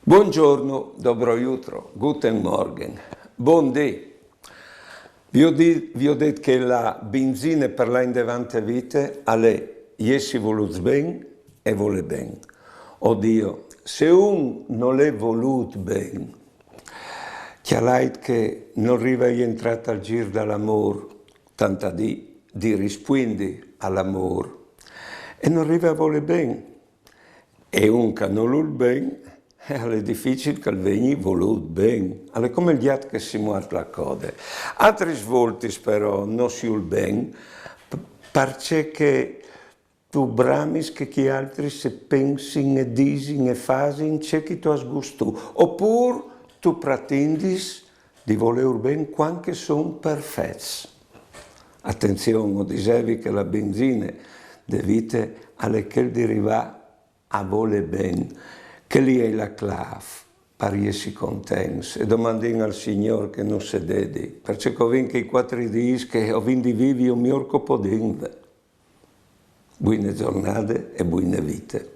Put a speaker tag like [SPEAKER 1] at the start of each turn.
[SPEAKER 1] Buongiorno, dobro jutro, guten Morgen, buon dì. Vi ho detto che la benzina per la indevante vite alle jessi voluts ben e vuole ben. Oddio, se un non l'è voluto ben, chiaramente che non arriva a entrare al giro dall'amore, tanta di rispondere all'amore, e non arriva a voler ben. E un che non vuol ben, è difficile che venga voluto ben. È come gli altri che si muovono la coda. Altre svolte però non si vuol ben, perché tu bramis che gli altri se pensino e dicono e fanno, c'è chi tu hai gusto. Oppure tu pretendi di voler ben quando sono perfetti. Attenzione, dicevi che la benzina devite alle che deriva a voler ben, che lì è la clave per essere contenti. E domandino al Signore che non si dedi, perché ho vinto i 4 giorni che ho vinto vivi un mio corpo d'inve. Buone giornate e buone vite.